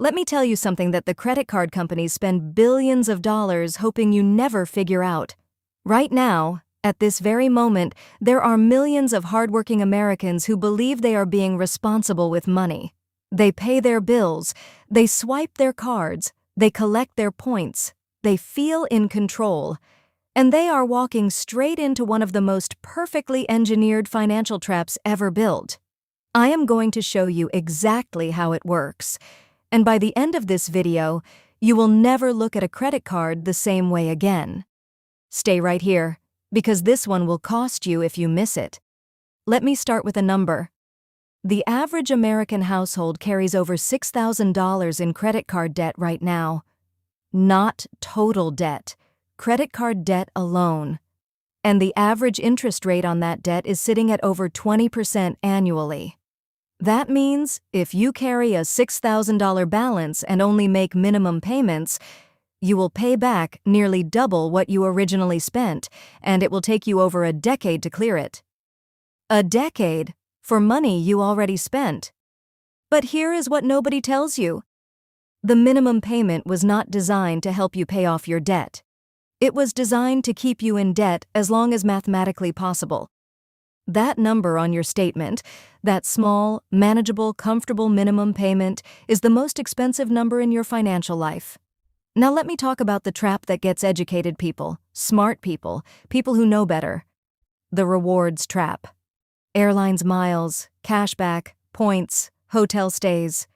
Let me tell you something that the credit card companies spend billions of dollars hoping you never figure out. Right now, at this very moment, there are millions of hardworking Americans who believe they are being responsible with money. They pay their bills, they swipe their cards, they collect their points, they feel in control, and they are walking straight into one of the most perfectly engineered financial traps ever built. I am going to show you exactly how it works, and by the end of this video, you will never look at a credit card the same way again. Stay right here, because this one will cost you if you miss it. Let me start with a number. The average American household carries over $6,000 in credit card debt right now. Not total debt, credit card debt alone. And the average interest rate on that debt is sitting at over 20% annually. That means if you carry a $6,000 balance and only make minimum payments, you will pay back nearly double what you originally spent, and it will take you over a decade to clear it. A decade for money you already spent. But here is what nobody tells you. The minimum payment was not designed to help you pay off your debt. It was designed to keep you in debt as long as mathematically possible. That number on your statement, that small, manageable, comfortable minimum payment, is the most expensive number in your financial life. Now let me talk about the trap that gets educated people, smart people, people who know better. The rewards trap. Airlines miles, cashback, points, hotel stays.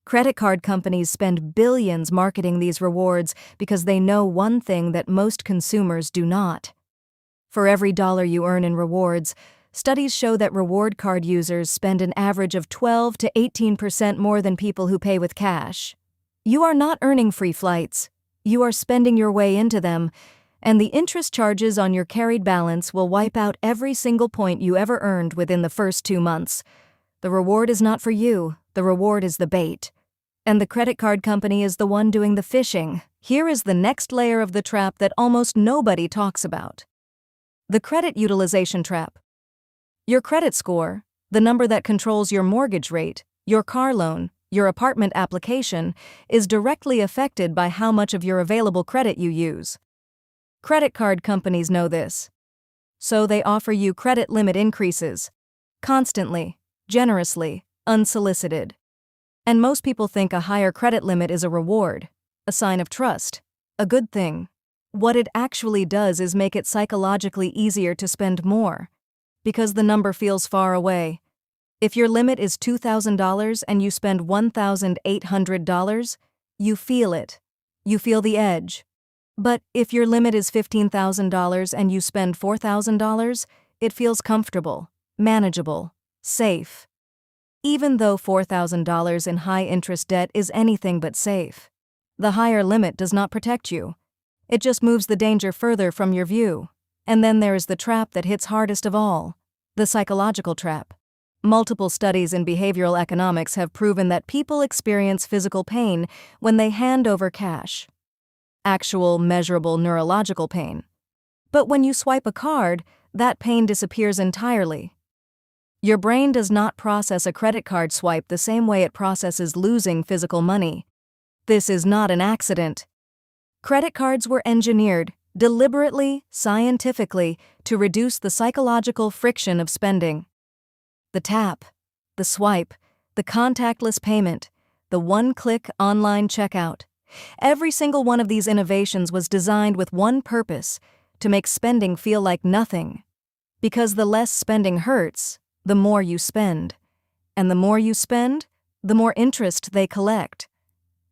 Credit card companies spend billions marketing these rewards because they know one thing that most consumers do not. For every dollar you earn in rewards, studies show that reward card users spend an average of 12 to 18% more than people who pay with cash. You are not earning free flights. You are spending your way into them, and the interest charges on your carried balance will wipe out every single point you ever earned within the first 2 months. The reward is not for you, the reward is the bait. And the credit card company is the one doing the fishing. Here is the next layer of the trap that almost nobody talks about. The credit utilization trap. Your credit score, the number that controls your mortgage rate, your car loan, your apartment application, is directly affected by how much of your available credit you use. Credit card companies know this. So they offer you credit limit increases. Constantly, generously, unsolicited. And most people think a higher credit limit is a reward, a sign of trust, a good thing. What it actually does is make it psychologically easier to spend more, because the number feels far away. If your limit is $2,000 and you spend $1,800, you feel it. You feel the edge. But if your limit is $15,000 and you spend $4,000, it feels comfortable, manageable, safe. Even though $4,000 in high-interest debt is anything but safe, the higher limit does not protect you. It just moves the danger further from your view. And then there is the trap that hits hardest of all, the psychological trap. Multiple studies in behavioral economics have proven that people experience physical pain when they hand over cash. Actual, measurable neurological pain. But when you swipe a card, that pain disappears entirely. Your brain does not process a credit card swipe the same way it processes losing physical money. This is not an accident. Credit cards were engineered, deliberately, scientifically, to reduce the psychological friction of spending. The tap, the swipe, the contactless payment, the one-click online checkout. Every single one of these innovations was designed with one purpose, to make spending feel like nothing. Because the less spending hurts, the more you spend. And the more you spend, the more interest they collect.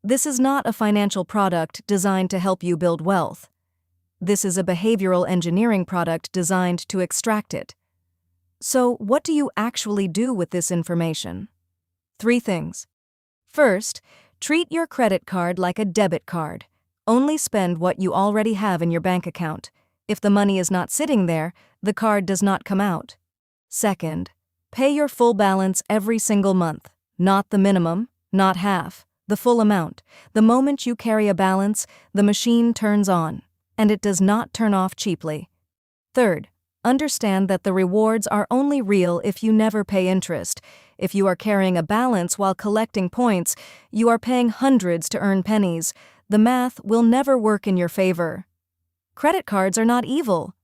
This is not a financial product designed to help you build wealth. This is a behavioral engineering product designed to extract it. So, what do you actually do with this information? 3 things. First, treat your credit card like a debit card. Only spend what you already have in your bank account. If the money is not sitting there, the card does not come out. Second, pay your full balance every single month. Not the minimum, not half, the full amount. The moment you carry a balance, the machine turns on, and it does not turn off cheaply. Third, understand that the rewards are only real if you never pay interest. If you are carrying a balance while collecting points, you are paying hundreds to earn pennies. The math will never work in your favor. Credit cards are not evil,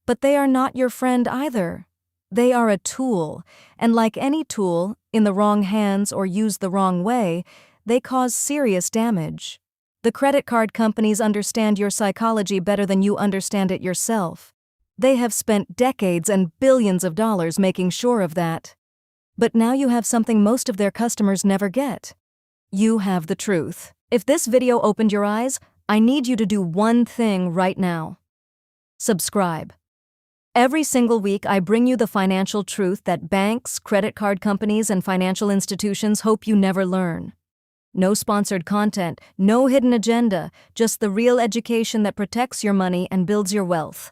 but they are not your friend either. They are a tool, and like any tool, in the wrong hands or used the wrong way, they cause serious damage. The credit card companies understand your psychology better than you understand it yourself. They have spent decades and billions of dollars making sure of that. But now you have something most of their customers never get. You have the truth. If this video opened your eyes, I need you to do one thing right now. Subscribe. Every single week, I bring you the financial truth that banks, credit card companies, and financial institutions hope you never learn. No sponsored content, no hidden agenda, just the real education that protects your money and builds your wealth.